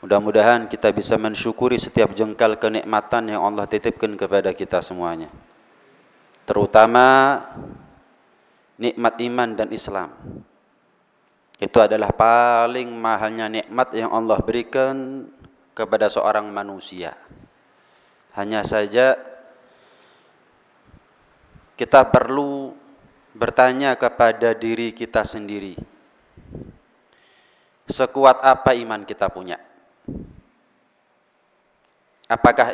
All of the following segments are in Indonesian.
Mudah-mudahan kita bisa mensyukuri setiap jengkal kenikmatan yang Allah titipkan kepada kita semuanya. Terutama nikmat iman dan Islam. Itu adalah paling mahalnya nikmat yang Allah berikan kepada seorang manusia. Hanya saja kita perlu bertanya kepada diri kita sendiri. Sekuat apa iman kita punya? Apakah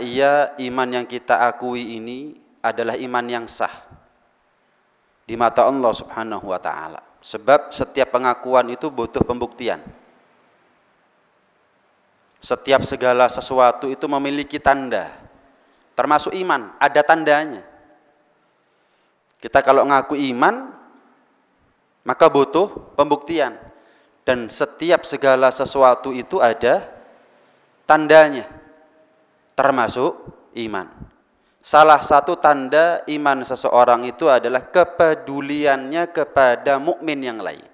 iman yang kita akui ini adalah iman yang sah di mata Allah Subhanahu wa taala? Sebab setiap pengakuan itu butuh pembuktian. Setiap segala sesuatu itu memiliki tanda. Termasuk iman, ada tandanya. Kita kalau ngaku iman, maka butuh pembuktian. Dan setiap segala sesuatu itu ada tandanya, termasuk iman. Salah satu tanda iman seseorang itu adalah kepeduliannya kepada mukmin yang lain.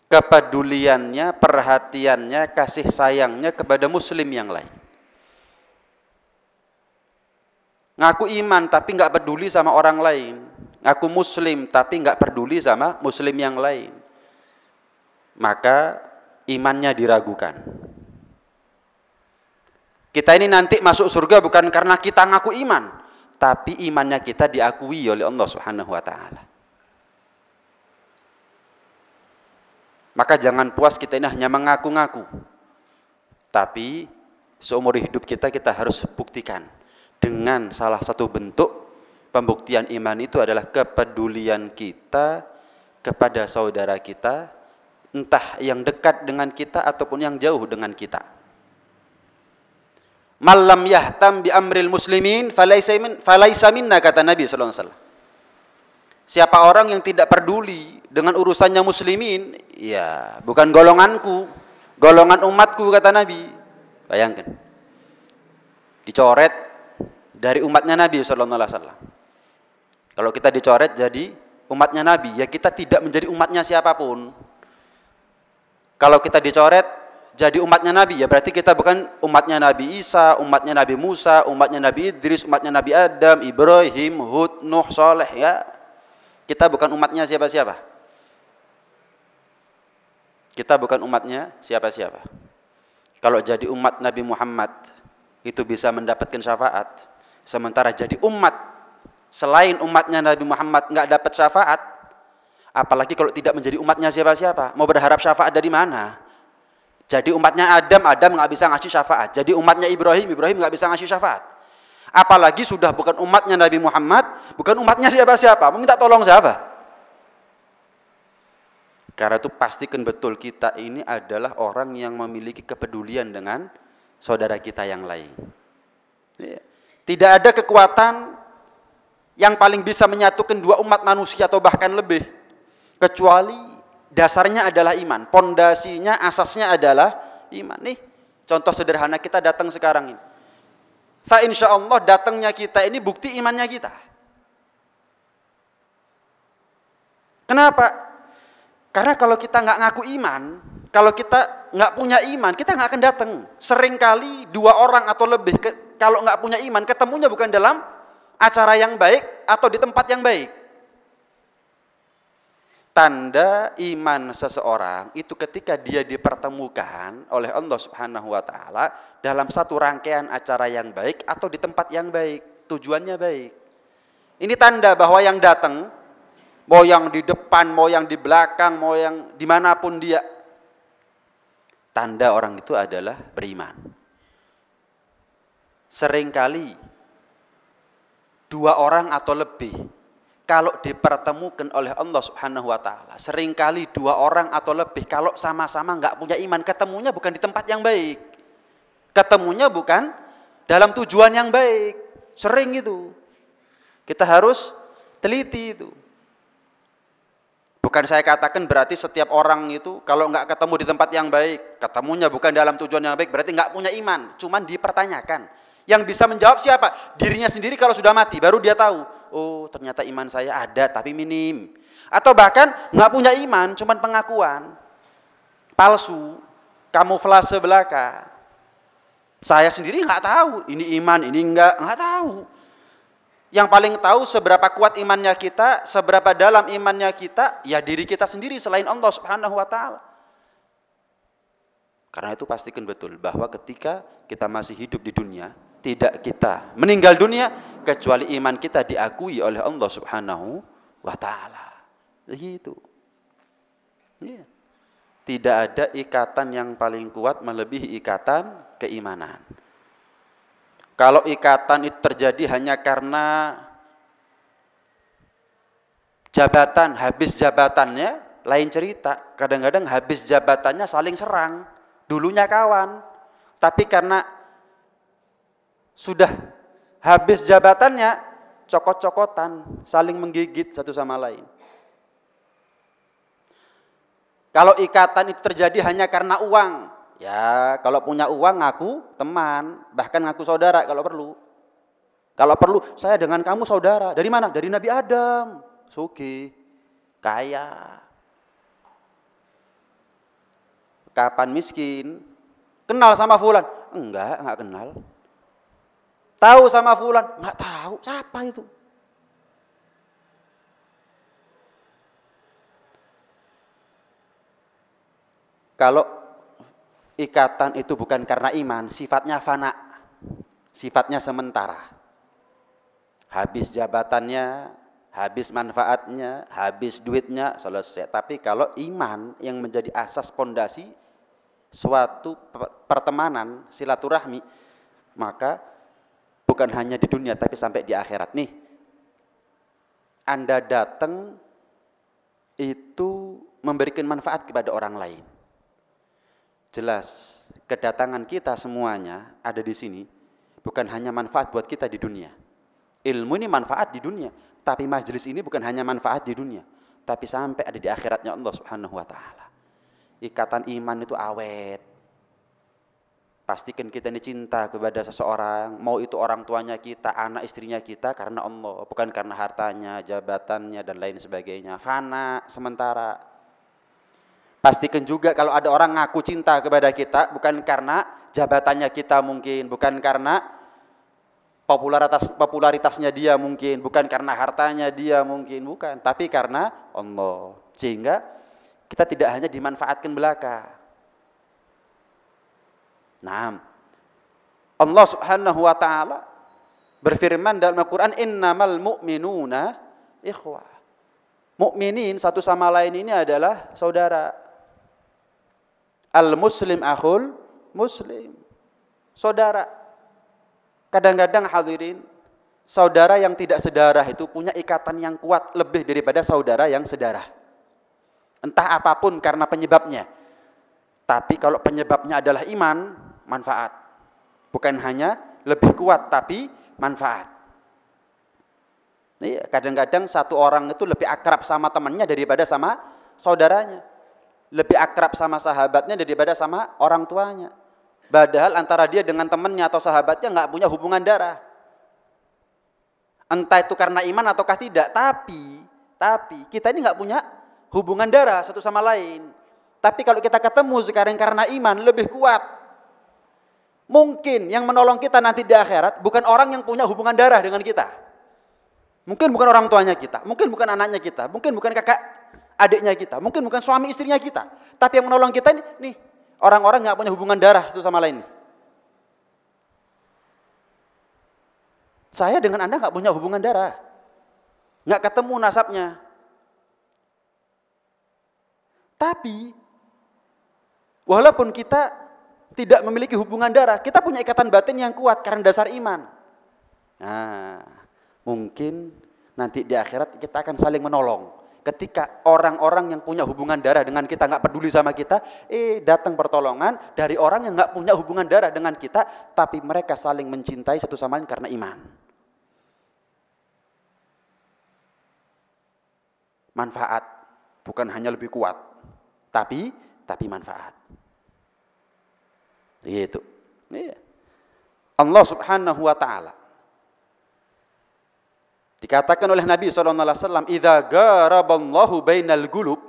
Kepeduliannya, perhatiannya, kasih sayangnya kepada muslim yang lain. Ngaku iman tapi nggak peduli sama orang lain. Ngaku muslim tapi nggak peduli sama muslim yang lain. Maka imannya diragukan. Kita ini nanti masuk surga bukan karena kita ngaku iman, tapi imannya kita diakui oleh Allah Subhanahu wa taala. Maka jangan puas kita ini hanya mengaku-ngaku. Tapi seumur hidup kita harus buktikan dengan salah satu bentuk pembuktian iman itu adalah kepedulian kita kepada saudara kita, entah yang dekat dengan kita ataupun yang jauh dengan kita. Malam yahtam bi amril muslimin falaisa minna, kata Nabi sallallahu alaihi wasallam. Siapa orang yang tidak peduli dengan urusannya muslimin, ya bukan golonganku, golongan umatku, kata Nabi. Bayangkan. Dicoret dari umatnya Nabi sallallahu alaihi wasallam. Kalau kita dicoret jadi umatnya Nabi, ya kita tidak menjadi umatnya siapapun. Kalau kita dicoret jadi umatnya Nabi, ya berarti kita bukan umatnya Nabi Isa, umatnya Nabi Musa, umatnya Nabi Idris, umatnya Nabi Adam, Ibrahim, Hud, Nuh, Saleh, ya. Kita bukan umatnya siapa-siapa. Kita bukan umatnya siapa-siapa. Kalau jadi umat Nabi Muhammad itu bisa mendapatkan syafaat, sementara jadi umat selain umatnya Nabi Muhammad nggak dapat syafaat, apalagi kalau tidak menjadi umatnya siapa-siapa, mau berharap syafaat dari mana? Jadi umatnya Adam nggak bisa ngasih syafaat. Jadi umatnya Ibrahim nggak bisa ngasih syafaat. Apalagi sudah bukan umatnya Nabi Muhammad, bukan umatnya siapa-siapa. Mau minta tolong siapa? Karena itu pastikan betul kita ini adalah orang yang memiliki kepedulian dengan saudara kita yang lain. Tidak ada kekuatan yang paling bisa menyatukan dua umat manusia atau bahkan lebih, kecuali dasarnya adalah iman, pondasinya, asasnya adalah iman. Nih, contoh sederhana kita datang sekarang ini. Fa insya Allah datangnya kita ini bukti imannya kita. Kenapa? Karena kalau kita nggak ngaku iman, kalau kita nggak punya iman, kita nggak akan datang. Seringkali dua orang atau lebih, kalau nggak punya iman, ketemunya bukan dalam acara yang baik atau di tempat yang baik. Tanda iman seseorang itu ketika dia dipertemukan oleh Allah Subhanahu wa taala dalam satu rangkaian acara yang baik atau di tempat yang baik, tujuannya baik. Ini tanda bahwa yang datang, mau yang di depan, mau yang di belakang, mau yang dimanapun dia, tanda orang itu adalah beriman. Seringkali dua orang atau lebih kalau dipertemukan oleh Allah Subhanahu wa taala, seringkali dua orang atau lebih kalau sama-sama nggak punya iman, ketemunya bukan di tempat yang baik. Ketemunya bukan dalam tujuan yang baik. Sering itu. Kita harus teliti itu. Bukan saya katakan berarti setiap orang itu kalau nggak ketemu di tempat yang baik, ketemunya bukan dalam tujuan yang baik, berarti nggak punya iman. Cuman dipertanyakan. Yang bisa menjawab siapa? Dirinya sendiri kalau sudah mati, baru dia tahu. Oh, ternyata iman saya ada, tapi minim. Atau bahkan nggak punya iman, cuman pengakuan palsu. kamuflase belaka. Saya sendiri nggak tahu, ini iman, ini nggak tahu. Yang paling tahu seberapa kuat imannya kita, seberapa dalam imannya kita, ya diri kita sendiri selain Allah Subhanahu wa taala. Karena itu pastikan betul bahwa ketika kita masih hidup di dunia, tidak kita meninggal dunia kecuali iman kita diakui oleh Allah Subhanahu wa taala. Begitu. Ya. Tidak ada ikatan yang paling kuat melebihi ikatan keimanan. Kalau ikatan itu terjadi hanya karena jabatan, habis jabatannya lain cerita. Kadang-kadang habis jabatannya saling serang. Dulunya kawan, tapi karena sudah habis jabatannya cokot-cokotan, saling menggigit satu sama lain. Kalau ikatan itu terjadi hanya karena uang, ya kalau punya uang ngaku teman, bahkan ngaku saudara kalau perlu. Kalau perlu saya dengan kamu saudara. Dari mana? Dari Nabi Adam. Sugih, kaya. Kapan miskin? Kenal sama fulan? Enggak kenal. Tahu sama fulan? Enggak tahu. Siapa itu? Kalau ikatan itu bukan karena iman, sifatnya fana. Sifatnya sementara. Habis jabatannya, habis manfaatnya, habis duitnya, selesai. Tapi kalau iman yang menjadi asas pondasi suatu pertemanan, silaturahmi, maka bukan hanya di dunia tapi sampai di akhirat. Nih, Anda datang itu memberikan manfaat kepada orang lain. Jelas, kedatangan kita semuanya ada di sini bukan hanya manfaat buat kita di dunia. Ilmu ini manfaat di dunia, tapi majelis ini bukan hanya manfaat di dunia, tapi sampai ada di akhiratnya Allah Subhanahu wa taala. Ikatan iman itu awet. Pastikan kita ini cinta kepada seseorang, mau itu orang tuanya kita, anak istrinya kita, karena Allah, bukan karena hartanya, jabatannya dan lain sebagainya. Fana, sementara. Pastikan juga kalau ada orang ngaku cinta kepada kita, bukan karena jabatannya kita mungkin, bukan karena popularitasnya dia mungkin, bukan karena hartanya dia mungkin, bukan, tapi karena Allah. Sehingga kita tidak hanya dimanfaatkan belaka. Nah, Allah Subhanahu wa taala berfirman dalam Al-Qur'an, innamal mu'minuna ikhwah. Mukminin satu sama lain ini adalah saudara. Al-muslim akhul muslim. Saudara. Kadang-kadang hadirin, saudara yang tidak sedarah itu punya ikatan yang kuat lebih daripada saudara yang sedarah. Entah apapun karena penyebabnya. Tapi kalau penyebabnya adalah iman, manfaat. Bukan hanya lebih kuat, tapi manfaat. Iya, kadang-kadang satu orang itu lebih akrab sama temannya daripada sama saudaranya. Lebih akrab sama sahabatnya daripada sama orang tuanya. Padahal antara dia dengan temannya atau sahabatnya nggak punya hubungan darah. Entah itu karena iman ataukah tidak. Tapi kita ini nggak punya hubungan darah satu sama lain. Tapi kalau kita ketemu sekarang karena iman lebih kuat. Mungkin yang menolong kita nanti di akhirat bukan orang yang punya hubungan darah dengan kita. Mungkin bukan orang tuanya kita, mungkin bukan anaknya kita, mungkin bukan kakak adiknya kita, mungkin bukan suami istrinya kita. Tapi yang menolong kita nih orang-orang nggak punya hubungan darah satu sama lain. Saya dengan Anda nggak punya hubungan darah, nggak ketemu nasabnya. Tapi walaupun kita tidak memiliki hubungan darah, kita punya ikatan batin yang kuat karena dasar iman. Nah, mungkin nanti di akhirat kita akan saling menolong. Ketika orang-orang yang punya hubungan darah dengan kita nggak peduli sama kita, datang pertolongan dari orang yang nggak punya hubungan darah dengan kita, tapi mereka saling mencintai satu sama lain karena iman. Manfaat bukan hanya lebih kuat, tapi manfaat. Gitu. Iya. Allah Subhanahu wa taala dikatakan oleh Nabi SAW, idza garaballahu bainal qulub,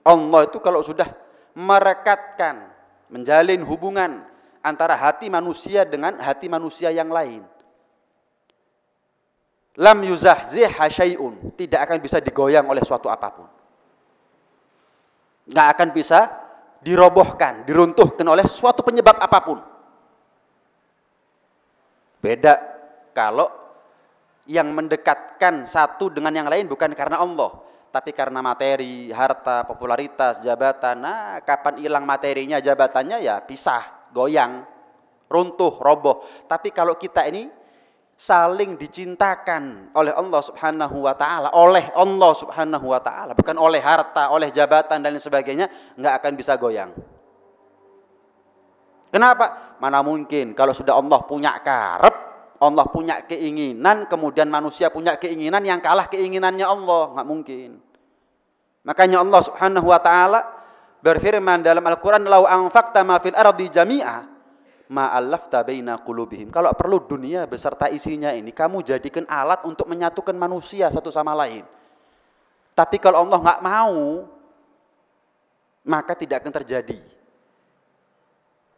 Allah itu kalau sudah merekatkan menjalin hubungan antara hati manusia dengan hati manusia yang lain. Lam yuzahzihha syai'un, tidak akan bisa digoyang oleh suatu apapun. Nggak akan bisa dirobohkan, diruntuhkan oleh suatu penyebab apapun. Beda kalau yang mendekatkan satu dengan yang lain bukan karena Allah, tapi karena materi, harta, popularitas, jabatan. Nah, kapan hilang materinya, jabatannya, ya pisah, goyang, runtuh, roboh. Tapi kalau kita ini saling dicintakan oleh Allah Subhanahu wa taala, bukan oleh harta, oleh jabatan dan lain sebagainya, nggak akan bisa goyang. Kenapa? Mana mungkin kalau sudah Allah punya karep, Allah punya keinginan, kemudian manusia punya keinginan yang kalah keinginannya Allah, nggak mungkin. Makanya Allah Subhanahu wa taala berfirman dalam Al-Qur'an, "Lau anfaqta ma fil ardi jami'a ma allafta baina qulubihim." Kalau perlu dunia beserta isinya ini kamu jadikan alat untuk menyatukan manusia satu sama lain. Tapi kalau Allah nggak mau, maka tidak akan terjadi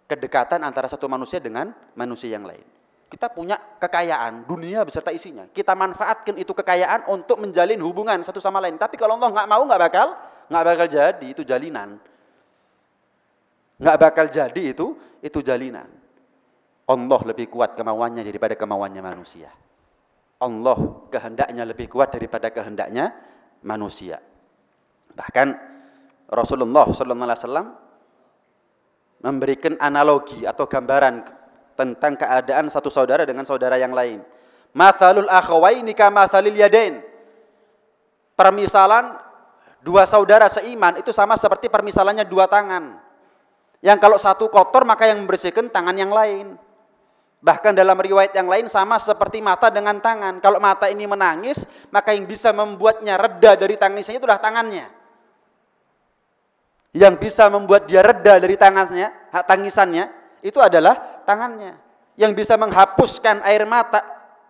kedekatan antara satu manusia dengan manusia yang lain. Kita punya kekayaan dunia beserta isinya, kita manfaatkan itu kekayaan untuk menjalin hubungan satu sama lain. Tapi kalau Allah nggak mau, nggak bakal jadi itu jalinan, nggak bakal jadi itu jalinan. Allah lebih kuat kemauannya daripada kemauannya manusia. Allah kehendaknya lebih kuat daripada kehendaknya manusia. Bahkan Rasulullah SAW memberikan analogi atau gambaran tentang keadaan satu saudara dengan saudara yang lain. Mathalul akhawaini kamathalil yadain. Permisalan dua saudara seiman itu sama seperti permisalannya dua tangan. Yang kalau satu kotor maka yang membersihkan tangan yang lain. Bahkan dalam riwayat yang lain sama seperti mata dengan tangan. Kalau mata ini menangis, maka yang bisa membuatnya reda dari tangisannya itu adalah tangannya. Yang bisa membuat dia reda dari tangisannya itu adalah tangannya. Yang bisa menghapuskan air mata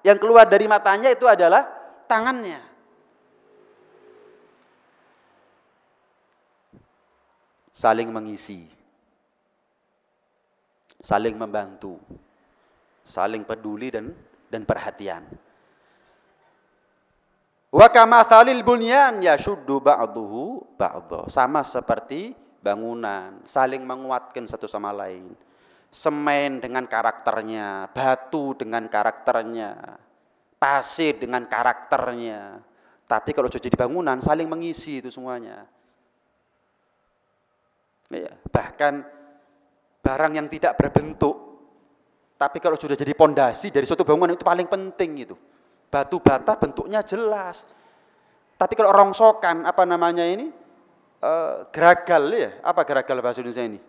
yang keluar dari matanya itu adalah tangannya. Saling mengisi, saling membantu, saling peduli dan perhatian. Wa kamathalil bunyan yashuddu ba'duhu ba'dha. Sama seperti bangunan, saling menguatkan satu sama lain. Semen dengan karakternya, batu dengan karakternya, pasir dengan karakternya. Tapi kalau sudah jadi bangunan, saling mengisi itu semuanya. Ya, bahkan barang yang tidak berbentuk, tapi kalau sudah jadi pondasi dari suatu bangunan itu paling penting itu. Batu bata bentuknya jelas. Tapi kalau rongsokan, apa namanya ini? Geragal ya. Apa geragal bahasa Indonesia ini?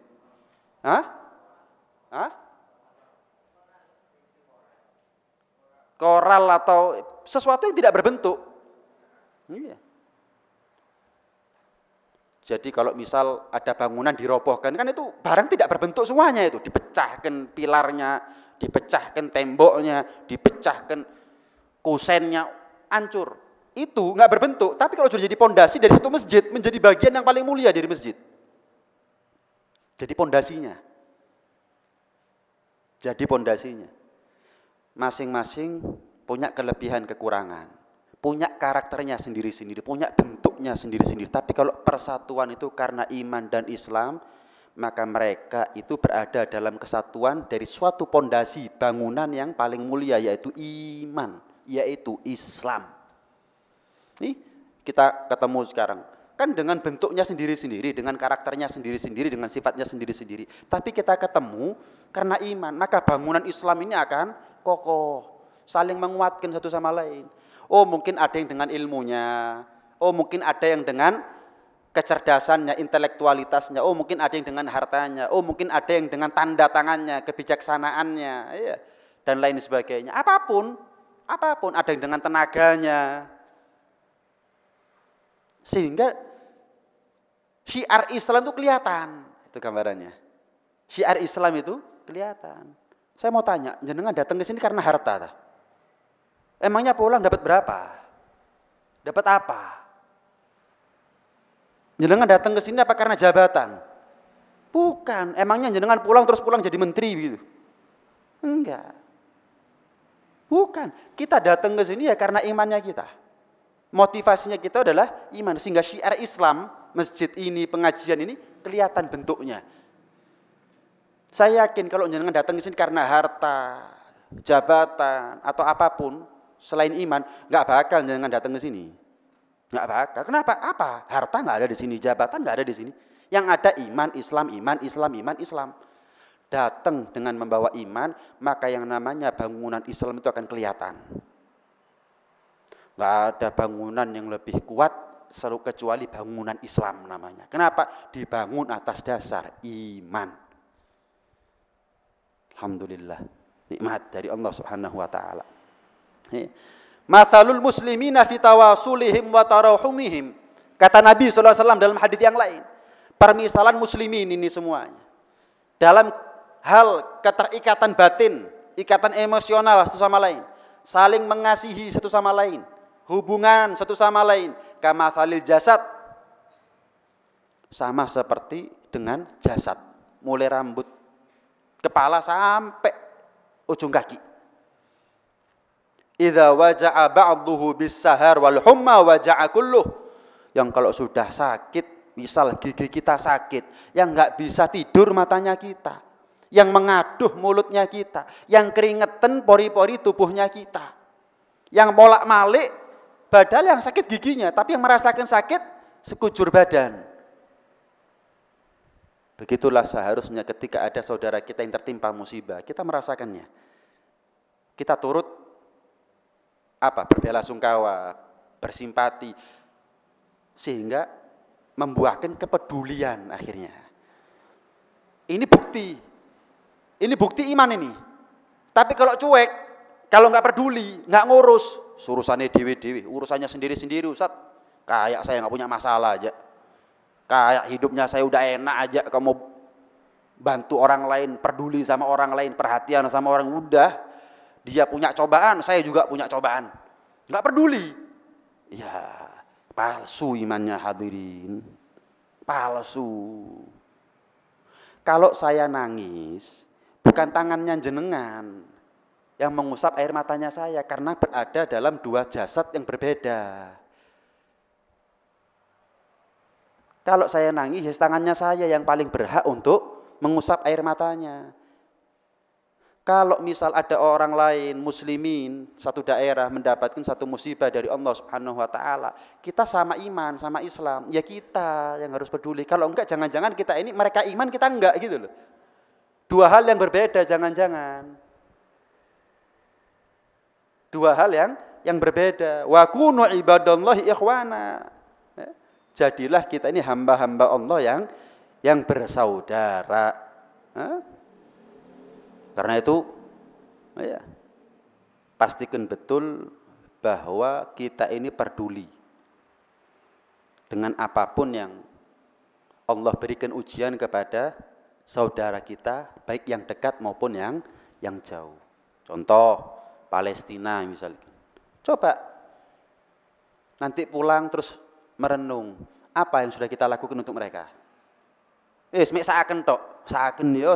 Koral atau sesuatu yang tidak berbentuk. Iya. Jadi kalau misal ada bangunan dirobohkan, kan itu barang tidak berbentuk semuanya itu. Dipecahkan pilarnya, dipecahkan temboknya, dipecahkan kusennya, hancur. Itu nggak berbentuk. Tapi kalau sudah jadi pondasi dari satu masjid, menjadi bagian yang paling mulia dari masjid. Jadi pondasinya. Masing-masing punya kelebihan kekurangan, punya karakternya sendiri-sendiri, punya bentuknya sendiri-sendiri. Tapi kalau persatuan itu karena iman dan Islam, maka mereka itu berada dalam kesatuan dari suatu pondasi bangunan yang paling mulia, yaitu iman, yaitu Islam. Nih kita ketemu sekarang. Kan dengan bentuknya sendiri-sendiri, dengan karakternya sendiri-sendiri, dengan sifatnya sendiri-sendiri. Tapi kita ketemu karena iman, maka bangunan Islam ini akan kokoh, saling menguatkan satu sama lain. Oh mungkin ada yang dengan ilmunya, oh mungkin ada yang dengan kecerdasannya, intelektualitasnya, oh mungkin ada yang dengan hartanya, oh mungkin ada yang dengan tanda tangannya, kebijaksanaannya, iya, dan lain sebagainya. Apapun, ada yang dengan tenaganya. Sehingga syiar Islam itu kelihatan, itu gambarannya. Syiar Islam itu kelihatan. Saya mau tanya, jenengan datang ke sini karena harta? Emangnya pulang dapat berapa? Dapat apa? Jenengan datang ke sini apa karena jabatan? Bukan, emangnya jenengan pulang terus pulang jadi menteri gitu? Enggak. Bukan, kita datang ke sini ya karena imannya kita. Motivasinya kita adalah iman, sehingga syiar Islam, masjid ini, pengajian ini kelihatan bentuknya. Saya yakin kalau jenengan datang ke sini karena harta, jabatan atau apapun selain iman, nggak bakal jenengan datang ke sini. Nggak bakal. Kenapa? Apa? Harta nggak ada di sini, jabatan nggak ada di sini. Yang ada iman, Islam, iman, Islam, iman, Islam. Datang dengan membawa iman, maka yang namanya bangunan Islam itu akan kelihatan. Nggak ada bangunan yang lebih kuat kecuali bangunan Islam namanya. Kenapa? Dibangun atas dasar iman. Alhamdulillah, nikmat dari Allah Subhanahu wa taala. Mathalul muslimina fi tawasulihim wa tarahumihim. Kata Nabi SAW dalam hadis yang lain, permisalan muslimin ini semuanya dalam hal keterikatan batin, ikatan emosional satu sama lain, saling mengasihi satu sama lain, hubungan satu sama lain, kamathalil jasad, sama seperti dengan jasad, mulai rambut kepala sampai ujung kaki. Idza waja'a ba'dhuhu bis-sahar wal humma waja'a kulluh. Yang kalau sudah sakit, misal gigi kita sakit, yang enggak bisa tidur matanya kita, yang mengaduh mulutnya kita, yang keringetan pori-pori tubuhnya kita, yang molak-malik padahal yang sakit giginya, tapi yang merasakan sakit sekujur badan. Begitulah seharusnya ketika ada saudara kita yang tertimpa musibah, kita merasakannya. Kita turut berbelasungkawa, bersimpati, sehingga membuahkan kepedulian akhirnya. Ini bukti iman ini. Tapi kalau cuek, kalau nggak peduli, nggak ngurus, urusannya dewi-dewi, urusannya sendiri-sendiri, Ustaz. Kayak saya nggak punya masalah aja. Kayak hidupnya saya udah enak aja, kamu bantu orang lain, peduli sama orang lain, perhatian sama orang, udah. Dia punya cobaan, saya juga punya cobaan. Nggak peduli. Ya, palsu imannya hadirin. Palsu. Kalau saya nangis, bukan tangannya jenengan yang mengusap air matanya saya, karena berada dalam dua jasad yang berbeda. Kalau saya nangis, tangannya saya yang paling berhak untuk mengusap air matanya. Kalau misal ada orang lain, muslimin, satu daerah mendapatkan satu musibah dari Allah Subhanahu wa taala, kita sama iman, sama Islam, ya kita yang harus peduli. Kalau enggak, jangan-jangan kita ini, mereka iman, kita enggak gitu loh. Dua hal yang berbeda, jangan-jangan. Dua hal yang berbeda. Wa kunu ibadallahi ikhwana. Jadilah kita ini hamba-hamba Allah yang bersaudara. Karena itu, ya, pastikan betul bahwa kita ini peduli dengan apapun yang Allah berikan ujian kepada saudara kita, baik yang dekat maupun yang jauh. Contoh Palestina misalnya. Coba nanti pulang terus merenung, apa yang sudah kita lakukan untuk mereka? Seakan tok, seakan yo,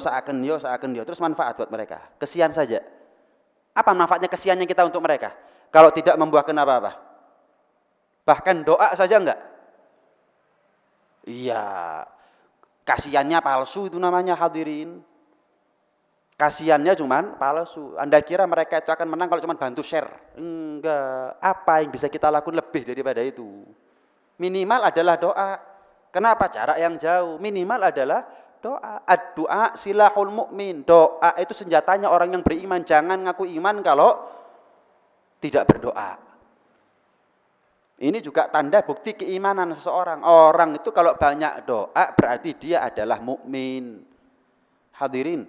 terus manfaat buat mereka. Kesian saja. Apa manfaatnya kesiannya kita untuk mereka? Kalau tidak membuahkan apa-apa. Bahkan doa saja enggak. Iya, kasihannya palsu itu namanya hadirin. Kasihannya cuman palsu. Anda kira mereka itu akan menang kalau cuma bantu share? Enggak. Apa yang bisa kita lakukan lebih daripada itu? Minimal adalah doa. Kenapa? Jarak yang jauh. Minimal adalah doa. Ad-du'a silahul mu'min. Doa itu senjatanya orang yang beriman. Jangan ngaku iman kalau tidak berdoa. Ini juga tanda bukti keimanan seseorang. Orang itu kalau banyak doa berarti dia adalah mukmin. Hadirin,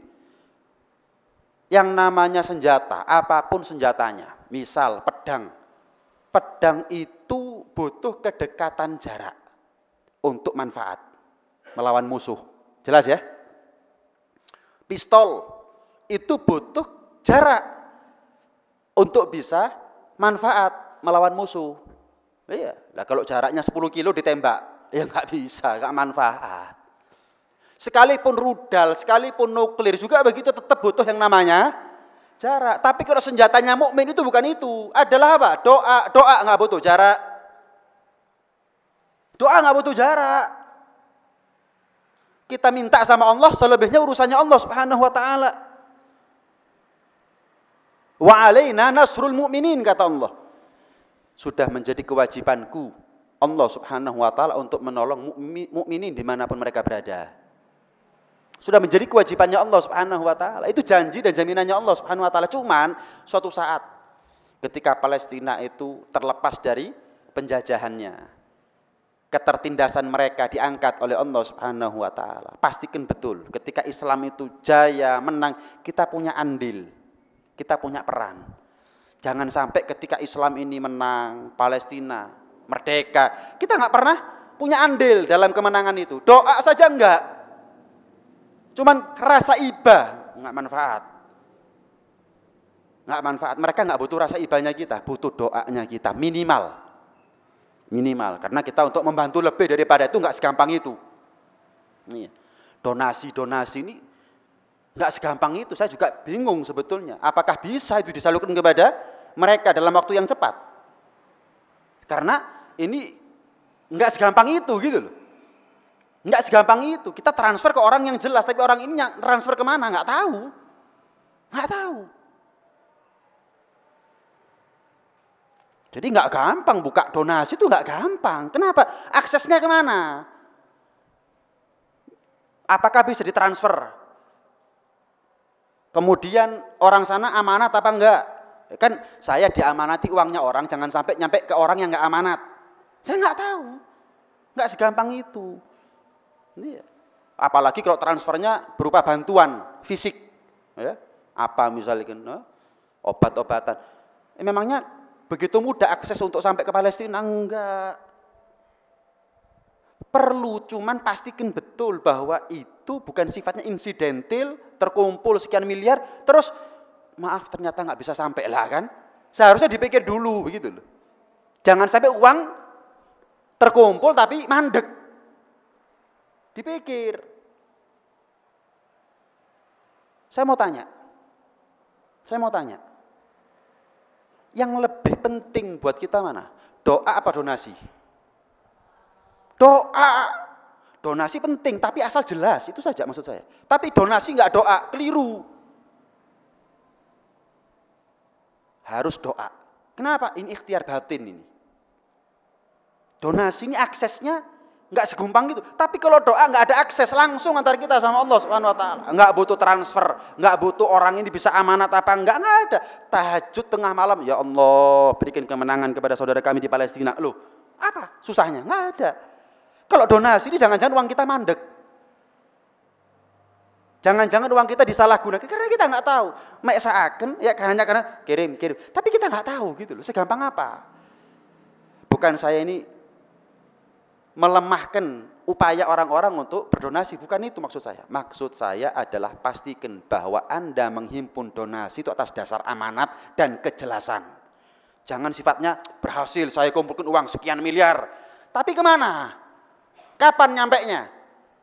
yang namanya senjata, apapun senjatanya, misal pedang. Pedang itu butuh kedekatan jarak untuk manfaat melawan musuh. Jelas ya? Pistol itu butuh jarak untuk bisa manfaat melawan musuh. Iya, lah kalau jaraknya 10 kilo ditembak, ya nggak bisa, nggak manfaat. Sekalipun rudal, sekalipun nuklir juga begitu, tetap butuh yang namanya jarak. Tapi kalau senjatanya mukmin itu bukan itu. Adalah apa? Doa. Doa nggak butuh jarak. Doa nggak butuh jarak. Kita minta sama Allah, selebihnya urusannya Allah Subhanahu wa taala. Wa alaina nasrul mu'minin, kata Allah. Sudah menjadi kewajibanku Allah Subhanahu wa taala untuk menolong mukminin dimanapun mereka berada. Sudah menjadi kewajibannya Allah Subhanahu wa taala. Itu janji dan jaminannya Allah Subhanahu wa taala. Cuman suatu saat ketika Palestina itu terlepas dari penjajahannya, ketertindasan mereka diangkat oleh Allah Subhanahu wa taala. Pastikan betul ketika Islam itu jaya, menang, kita punya andil. Kita punya peran. Jangan sampai ketika Islam ini menang, Palestina merdeka, kita nggak pernah punya andil dalam kemenangan itu. Doa saja enggak. Cuman rasa iba nggak manfaat. Nggak manfaat. Mereka nggak butuh rasa ibanya kita, butuh doanya kita minimal. Minimal. Karena kita untuk membantu lebih daripada itu nggak segampang itu. Donasi ini nggak segampang itu. Saya juga bingung sebetulnya. Apakah bisa itu disalurkan kepada mereka dalam waktu yang cepat? Karena ini nggak segampang itu gitu loh. Nggak segampang itu. Kita transfer ke orang yang jelas, tapi orang ini transfer kemana? Nggak tahu. Nggak tahu. Jadi nggak gampang buka donasi itu nggak gampang. Kenapa? Aksesnya kemana? Apakah bisa ditransfer? Kemudian orang sana amanat apa enggak? Kan saya diamanati uangnya orang, jangan sampai nyampe ke orang yang nggak amanat. Saya nggak tahu. Nggak segampang itu. Apalagi kalau transfernya berupa bantuan fisik, ya, apa misalnya obat-obatan. Memangnya begitu mudah akses untuk sampai ke Palestina? Enggak. Perlu, cuman pastikan betul bahwa itu bukan sifatnya insidental, terkumpul sekian miliar, terus maaf ternyata nggak bisa sampai lah kan? Seharusnya dipikir dulu begitu loh. Jangan sampai uang terkumpul tapi mandek. Dipikir. Saya mau tanya. Yang lebih penting buat kita mana? Doa apa donasi? Doa. Donasi penting, tapi asal jelas. Itu saja maksud saya. Tapi donasi nggak doa, keliru. Harus doa. Kenapa? Ini ikhtiar batin ini. Donasi ini aksesnya nggak segumpang gitu. Tapi kalau doa nggak ada akses langsung antara kita sama Allah Subhanahu wa taala. Nggak butuh transfer, nggak butuh orang ini bisa amanat apa nggak ada. Tahajud tengah malam, ya Allah, berikan kemenangan kepada saudara kami di Palestina. Loh, apa susahnya? Nggak ada. Kalau donasi ini jangan-jangan uang kita mandek. Jangan-jangan uang kita disalahgunakan karena kita nggak tahu. Meksaken ya hanya karena kirim. Tapi kita nggak tahu gitu loh, segampang apa. Bukan saya ini melemahkan upaya orang-orang untuk berdonasi, bukan itu maksud saya. Maksud saya adalah pastikan bahwa Anda menghimpun donasi itu atas dasar amanat dan kejelasan. Jangan sifatnya berhasil saya kumpulkan uang sekian miliar, tapi kemana? Kapan nyampainya?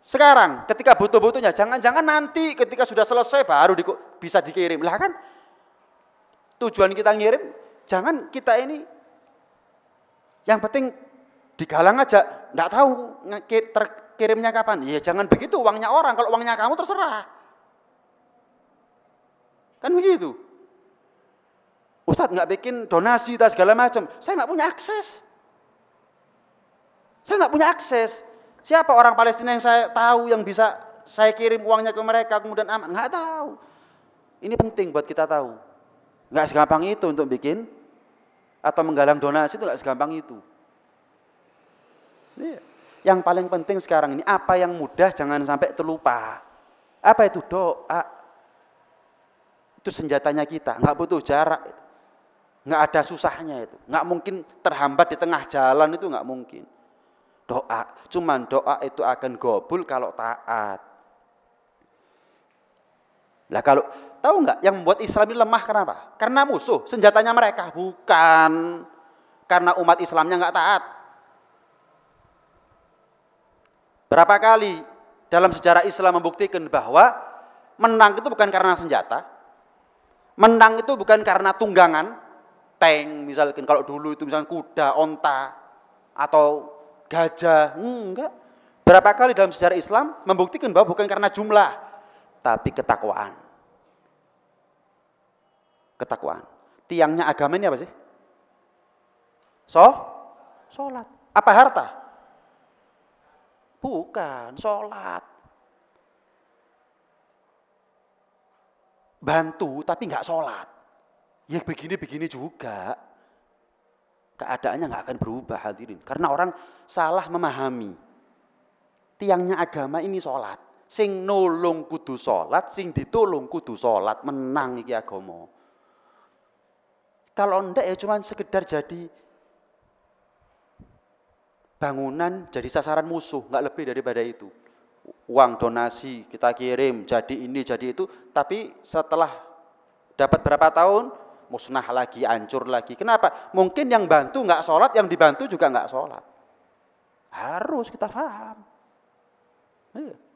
Sekarang ketika butuh-butuhnya, jangan-jangan nanti ketika sudah selesai baru bisa dikirim. Lah kan tujuan kita ngirim, jangan kita ini yang penting digalang aja, enggak tahu terkirimnya kapan. Ya jangan begitu, uangnya orang, kalau uangnya kamu terserah. Kan begitu. Ustadz nggak bikin donasi dan segala macam, saya nggak punya akses. Siapa orang Palestina yang saya tahu yang bisa saya kirim uangnya ke mereka kemudian aman? Nggak tahu. Ini penting buat kita tahu. Nggak segampang itu untuk bikin atau menggalang donasi, itu nggak segampang itu. Yang paling penting sekarang ini apa yang mudah jangan sampai terlupa. Apa itu? Doa. Itu senjatanya kita, nggak butuh jarak, nggak ada susahnya itu, nggak mungkin terhambat di tengah jalan, itu nggak mungkin. Doa, cuman doa itu akan gobul kalau taat. Lah kalau tahu nggak yang membuat Islam ini lemah kenapa? Karena musuh, senjatanya mereka, bukan karena umat Islamnya nggak taat. Berapa kali dalam sejarah Islam membuktikan bahwa menang itu bukan karena senjata, menang itu bukan karena tunggangan, tank misalkan, kalau dulu itu misalkan kuda, onta, atau gajah, enggak. Berapa kali dalam sejarah Islam membuktikan bahwa bukan karena jumlah, tapi ketakwaan. Ketakwaan. Tiangnya agama ini apa sih? Sholat. Apa harta? Bukan, sholat. Bantu tapi nggak sholat. Ya begini-begini juga. Keadaannya nggak akan berubah hadirin. Karena orang salah memahami. Tiangnya agama ini sholat. Sing nulung kudu sholat, sing ditulung kudu sholat. Menang iki agama. Kalau enggak ya cuma sekedar jadi bangunan, jadi sasaran musuh, nggak lebih daripada itu. Uang donasi kita kirim, jadi ini, jadi itu, tapi setelah dapat berapa tahun, musnah lagi, hancur lagi. Kenapa? Mungkin yang bantu nggak sholat, yang dibantu juga nggak sholat. Harus kita paham.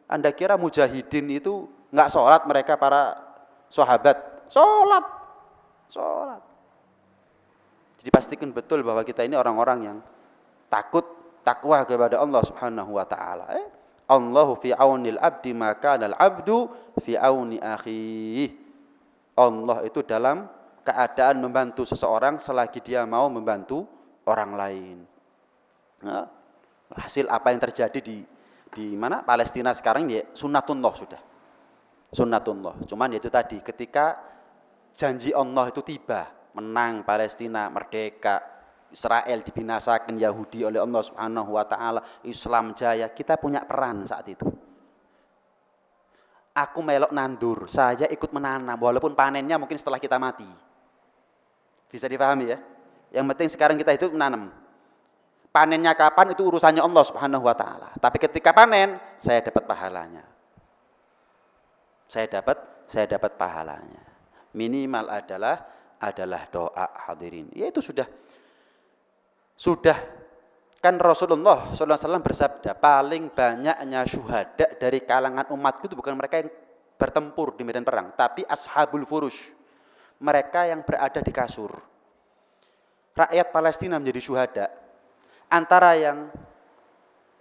Anda kira mujahidin itu nggak sholat mereka para sahabat? Sholat. Jadi pastikan betul bahwa kita ini orang-orang yang takwa kepada Allah Subhanahu wa taala. Allahu fi aunil abdi maka al abdu fi auni akhihi. Allah itu dalam keadaan membantu seseorang selagi dia mau membantu orang lain. Nah, hasil apa yang terjadi di mana Palestina sekarang ya sunnatullah sudah. Sunnatullah. Cuman itu tadi ketika janji Allah itu tiba, menang Palestina, merdeka, Israel dibinasakan Yahudi oleh Allah Subhanahu wa taala, Islam jaya, kita punya peran saat itu. Aku melok nandur, saya ikut menanam walaupun panennya mungkin setelah kita mati. Bisa dipahami ya? Yang penting sekarang kita hidup menanam. Panennya kapan itu urusannya Allah Subhanahu wa taala. Tapi ketika panen, saya dapat pahalanya. Saya dapat pahalanya. Minimal adalah doa hadirin. Ya itu sudah kan Rasulullah SAW bersabda, paling banyaknya syuhada dari kalangan umatku itu bukan mereka yang bertempur di medan perang, tapi ashabul furush, mereka yang berada di kasur. Rakyat Palestina menjadi syuhada antara yang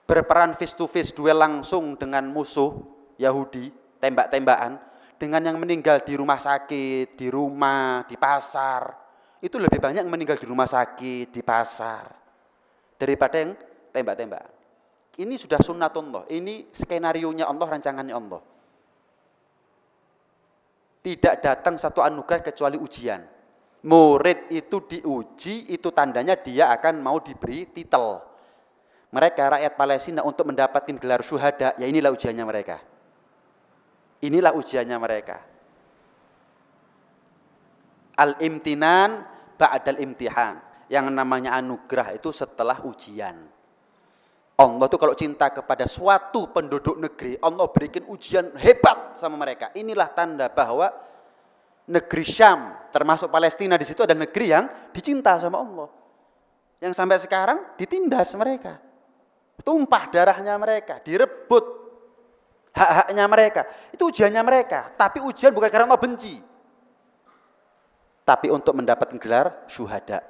berperan face to face, duel langsung dengan musuh Yahudi, tembak-tembakan, dengan yang meninggal di rumah sakit, di rumah, di pasar. Itu lebih banyak yang meninggal di rumah sakit, di pasar, daripada yang tembak-tembakan. Ini sudah sunnatullah, ini skenarionya Allah, rancangannya Allah. Tidak datang satu anugerah kecuali ujian. Murid itu diuji, itu tandanya dia akan mau diberi titel. Mereka rakyat Palestina untuk mendapatkan gelar syuhada, ya inilah ujiannya mereka. Inilah ujiannya mereka. Al-imtinan ba'dal imtihan. Yang namanya anugerah itu setelah ujian. Allah itu kalau cinta kepada suatu penduduk negeri, Allah berikan ujian hebat sama mereka. Inilah tanda bahwa negeri Syam, termasuk Palestina di situ ada negeri yang dicinta sama Allah. Yang sampai sekarang ditindas mereka. Tumpah darahnya mereka, direbut hak-haknya mereka. Itu ujiannya mereka, tapi ujian bukan karena Allah benci. Tapi untuk mendapatkan gelar syuhada.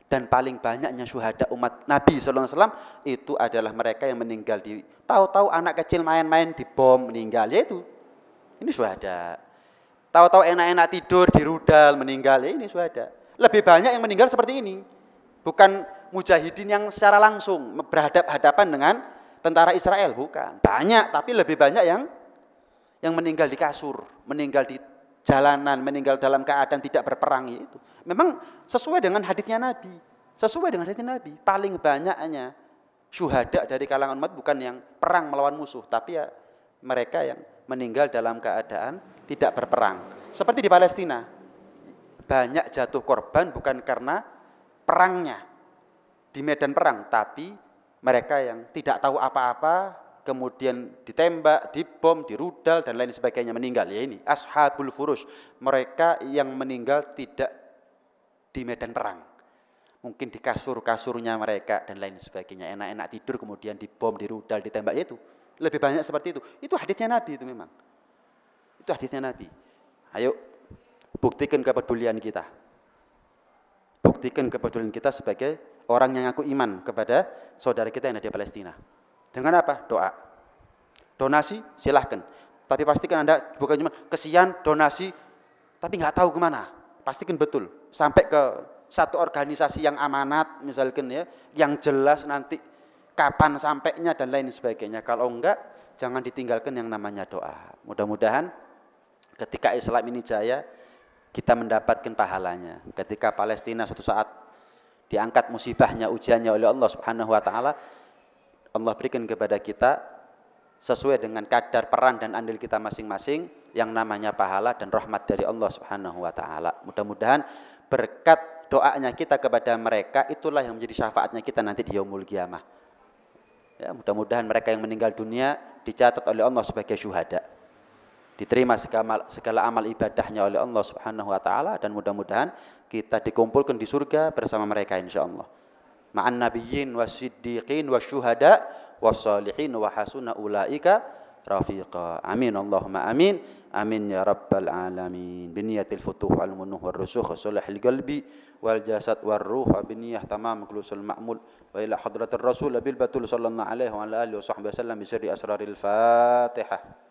Dan paling banyaknya syuhada umat Nabi SAW itu adalah mereka yang meninggal di, tahu-tahu anak kecil main-main di bom meninggal, yaitu ini syuhada. Tahu-tahu enak-enak tidur di rudal meninggal, ya ini syuhada. Lebih banyak yang meninggal seperti ini. Bukan mujahidin yang secara langsung berhadapan dengan tentara Israel, bukan. Banyak, tapi lebih banyak yang meninggal di kasur, meninggal di jalanan, meninggal dalam keadaan tidak berperang itu. Memang sesuai dengan hadisnya Nabi. Sesuai dengan hadisnya Nabi. Paling banyaknya syuhada dari kalangan umat bukan yang perang melawan musuh, tapi ya mereka yang meninggal dalam keadaan tidak berperang. Seperti di Palestina. Banyak jatuh korban bukan karena perangnya di medan perang, tapi mereka yang tidak tahu apa-apa, kemudian ditembak, dibom, dirudal, dan lain sebagainya meninggal. Ya ini, ashabul furush. Mereka yang meninggal tidak di medan perang. Mungkin di kasur-kasurnya mereka, dan lain sebagainya. Enak-enak tidur, kemudian dibom, dirudal, ditembak, itu. lebih banyak seperti itu. Itu hadisnya Nabi itu memang. Itu hadisnya Nabi. Ayo buktikan kepedulian kita. Buktikan kepedulian kita sebagai orang yang ngaku iman kepada saudara kita yang ada di Palestina. Dengan apa? Doa. Donasi silahkan. Tapi pastikan Anda bukan cuma kesian donasi tapi nggak tahu kemana. Pastikan betul sampai ke satu organisasi yang amanat misalkan ya, yang jelas nanti kapan sampainya dan lain sebagainya. Kalau enggak, jangan ditinggalkan yang namanya doa. Mudah-mudahan ketika Islam ini jaya, kita mendapatkan pahalanya. Ketika Palestina suatu saat diangkat musibahnya, ujiannya oleh Allah Subhanahu wa taala, Allah berikan kepada kita sesuai dengan kadar peran dan andil kita masing-masing yang namanya pahala dan rahmat dari Allah Subhanahu wa taala. Mudah-mudahan berkat doanya kita kepada mereka itulah yang menjadi syafaatnya kita nanti di yaumul qiyamah. Ya, mudah-mudahan mereka yang meninggal dunia dicatat oleh Allah sebagai syuhada. Diterima segala amal ibadahnya oleh Allah Subhanahu wa taala dan mudah-mudahan kita dikumpulkan di surga bersama mereka insyaallah. Ma'an nabiyyin wasiddiqin wasyuhada wassalihin wa hasuna ulaika rafiqa. Amin Allahumma amin. Amin ya rabbal alamin. Biniyatil futuh wal munuh wal rusukh sulhul qalbi wal jasad wal ruh wa biniyah tamam khulusul ma'mul wa ila hadratir rasul bil batul sallallahu alaihi wa ala alihi wa sahbihi wasallam bi sirri asraril Fatihah.